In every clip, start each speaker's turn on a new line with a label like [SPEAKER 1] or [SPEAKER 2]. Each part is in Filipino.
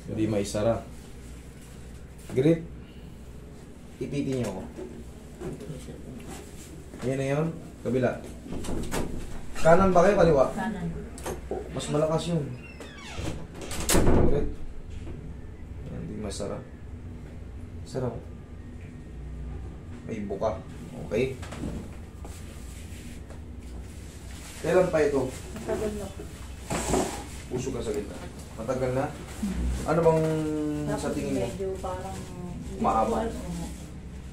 [SPEAKER 1] Hindi maisara. Grip. Ipitin niyo ako. Yan na yun. Kabila. Kanan ba kayo? Kaliwa?
[SPEAKER 2] Kanan.
[SPEAKER 1] Oh, mas malakas yun. Ulit. Yan, hindi masara. Sarap. May buka. Okay. Kailan pa ito?
[SPEAKER 2] Matagal na po.
[SPEAKER 1] Puso ka sa gitna. Matagal na? Ano bang sa
[SPEAKER 2] Tapos
[SPEAKER 1] tingin mo?
[SPEAKER 2] medyo parang...
[SPEAKER 1] Maaba.
[SPEAKER 2] Hindi ko po alam,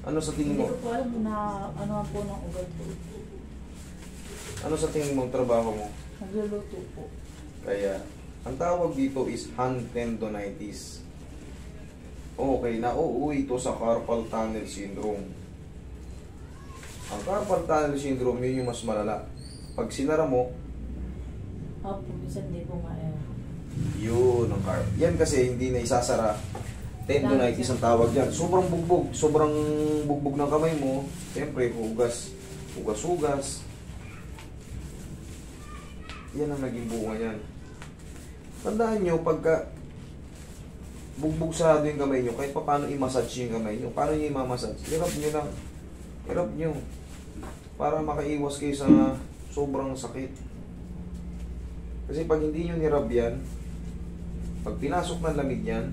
[SPEAKER 1] Ano sa tingin
[SPEAKER 2] hindi
[SPEAKER 1] mo?
[SPEAKER 2] ko po alam na ano po ng ugat ko.
[SPEAKER 1] Ano sa tingin mo ang trabaho mo?
[SPEAKER 2] Nagluluto po.
[SPEAKER 1] Kaya, ang tawag dito is hand tendonitis. Okay, nauuwi ito sa carpal tunnel syndrome. Ang carpal tunnel syndrome, yun yung mas malala. Pag sinara mo,
[SPEAKER 2] Opo, minsan hindi po nga
[SPEAKER 1] yun ang carpal. Yan kasi hindi na isasara. Tendonitis ang tawag dyan. Sobrang bugbog. Sobrang bugbog ng kamay mo. Siyempre, hugas. Hugas-hugas. Yan ang naging bunga yan. Tandaan nyo, pagka bugbog sarado yung kamay nyo, kahit pa paano i-massage yung kamay nyo, paano nyo i-massage? Hirap nyo lang. Hirap nyo. Para makaiwas kayo sa sobrang sakit. Kasi pag hindi nyo nirab yan, pag pinasok ng lamig yan,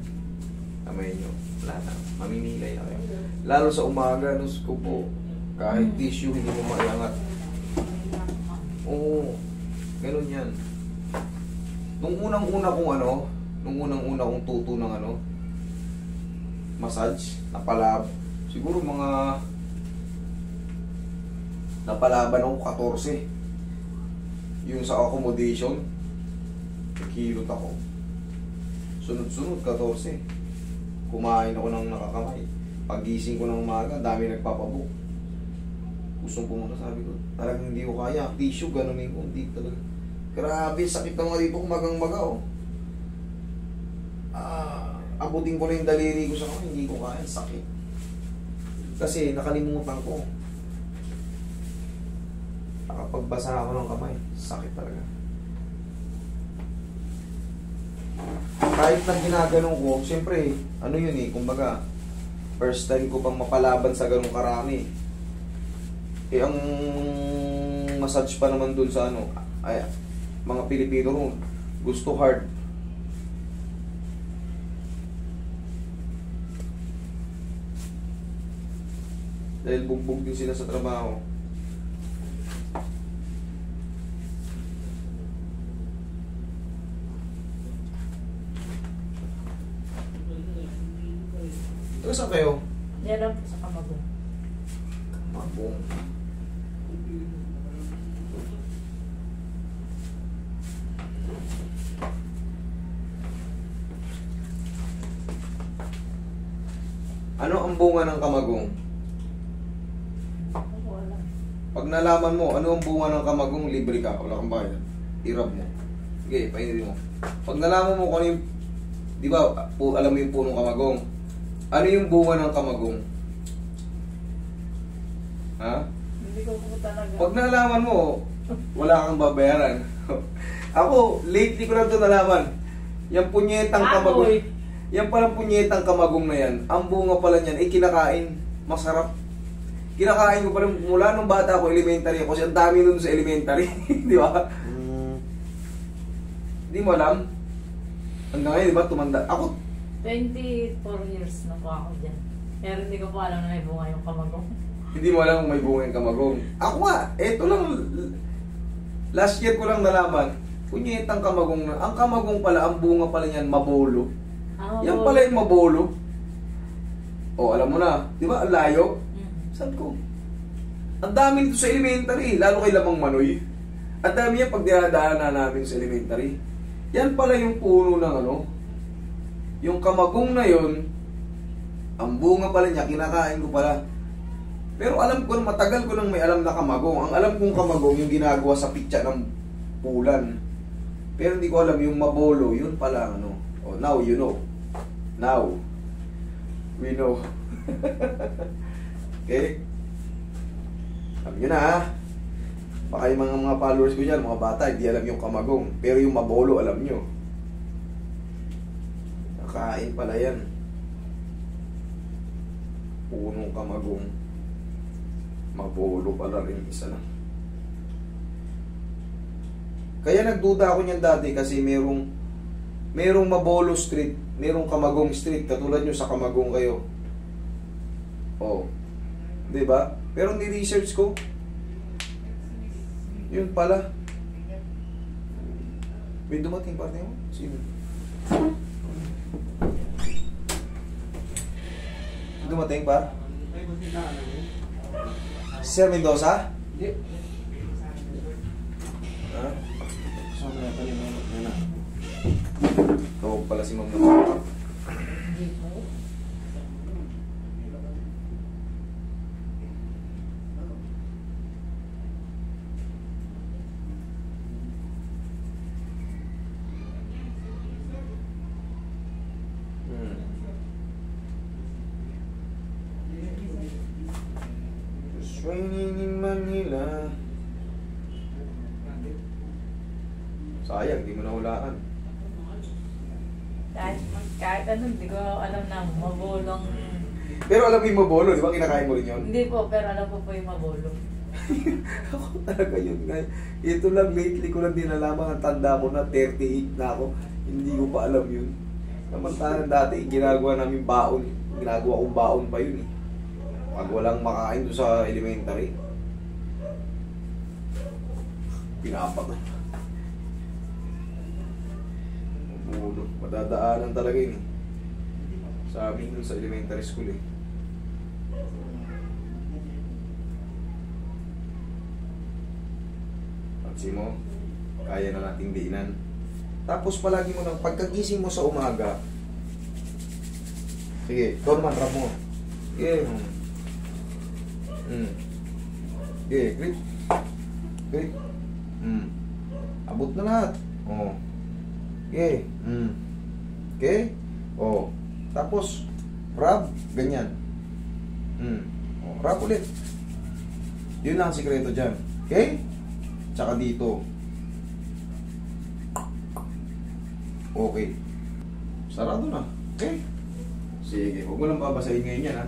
[SPEAKER 1] kamay nyo, wala na, mamimilay na kayo. Lalo sa umaga, nus ko po, kahit tissue, hindi mo maiangat. Oo, ganun yan. Nung unang-una kong tuto ng massage, napalab, siguro mga napalaban ako 14. Yung sa accommodation, nakihilot ako. Sunod-sunod 14. Kumain ako ng nakakamay. Pagising ko ng umaga, dami nagpapabook. Gustong pumunta, sabi ko, talagang hindi ko kaya. Tissue, ganunin ko, hindi talaga. Grabe, sakit na mga dito, magang-maga, oh. Abutin ko na yung daliri ko sa kamay, hindi ko kaya, sakit. Kasi nakalimutan ko. Nakapagbasa ako ng kamay, sakit talaga. Kahit na ginaganon ko, siyempre, ano yun eh, kumbaga, first time ko pang mapalaban sa ganong karami. Eh, ang massage pa naman dun sa ay, mga Pilipino ron, gusto hard. Dahil bugbog din sila sa trabaho. Ito saan kayo?
[SPEAKER 2] Yan lang po sa Kamagong.
[SPEAKER 1] Mabong. Ano ang bunga ng kamagong?
[SPEAKER 2] Ako alam.
[SPEAKER 1] Pag nalaman mo, ano ang bunga ng kamagong, libre ka, wala kang bayad. I-rub mo. Sige, painitin mo. Pag nalaman mo kung ano yung, di ba, alam mo yung punong kamagong. Ano yung bunga ng kamagong? Ha?
[SPEAKER 2] Hindi ko po talaga.
[SPEAKER 1] Pag nalaman mo, wala kang babayaran. Ako, lately ko lang ito nalaman. Yung punyetang kamagong. Yan palang punyetang kamagong na yan, ang bunga pala niyan ay kinakain. Masarap. Kinakain ko pa rin mula nung bata ako, elementary ako. Kasi ang dami nun sa elementary. Di ba? Di mo alam? Hanggang ngayon, di ba? Tumanda. Ako,
[SPEAKER 2] 24 years na po ako dyan. Pero hindi ko po alam na may bunga yung Kamagong.
[SPEAKER 1] hindi mo alam kung may bunga yung kamagong. Ako nga, eto lang. Last year ko lang nalaman. Punyetang kamagong na. Ang kamagong pala, ang bunga pala niyan, mabolo. Yan pala yung mabolo. O, alam mo na. Di ba, ang layo? Saan ko? Ang dami nito sa elementary. Lalo kay Lamang Manoy. Ang dami yan pag dinadaanan namin sa elementary. Yan pala yung puno ng yung kamagong na yun, ang bunga pala niya, kinakain ko pala. Pero alam ko, matagal ko nang may alam na kamagong. Ang alam kong kamagong, yung ginagawa sa pitsa ng pulan. Pero hindi ko alam yung mabolo, yun pala Oh, now you know. Now, we know. Okay? Alam nyo na, ha? Baka yung mga followers ko dyan, mga bata, hindi alam yung kamagong. Pero yung mabolo, alam nyo. Kain pala yan. Punong kamagong. Mabolo pala rin isa lang. Kaya nagduda ako niyan dati kasi merong Mabolo Street, merong Kamagong Street, katulad nyo sa Kamagong kayo. Oh. 'Di ba? Pero ni-research ko. Yun pala. May dumating parte mo? Sino? Dumating pa? Sir Mendoza?
[SPEAKER 3] Hindi.
[SPEAKER 1] Ha?
[SPEAKER 3] Saan na ito yung na?
[SPEAKER 1] Tawag pala si Ma'am na.
[SPEAKER 2] Hindi po.
[SPEAKER 1] It's raining in Manila. Sayang, di mo nahulaan.
[SPEAKER 2] Kahit ano, hindi ko alam na mabolong.
[SPEAKER 1] Pero alam mo yung Mabolo, di ba? Kinakain mo rin yun?
[SPEAKER 2] Hindi po, pero alam ko po yung mabolong.
[SPEAKER 1] Ako talaga yun nga. Ito lang, lately ko lang din nalaman. Ang tanda ko na, 38 na ako. Hindi ko pa alam yun. Samantalang dati, ginagawa namin baon. Ginagawa kong baon pa yun eh. Pag walang makain doon sa elementary, pinapak. Mabolo. Madadaanan talaga yun eh. Sa amin dun sa elementary school eh. Pansin mo, kaya na nating diinan. Tapos palagi mo nang pagkagising mo sa umaga, sige, Dorman, rap mo. Sige. Sige, grip. Grip. Abot na lahat. Oh. Okay. Okay. Oh. Tapos, rub, ganyan. Oh, rub ulit. Yun lang ang sikreto dyan. Okay? Tsaka dito. Okay. Sarado na. Okay? Sige, huwag mo lang babasahin ngayon yan, ha?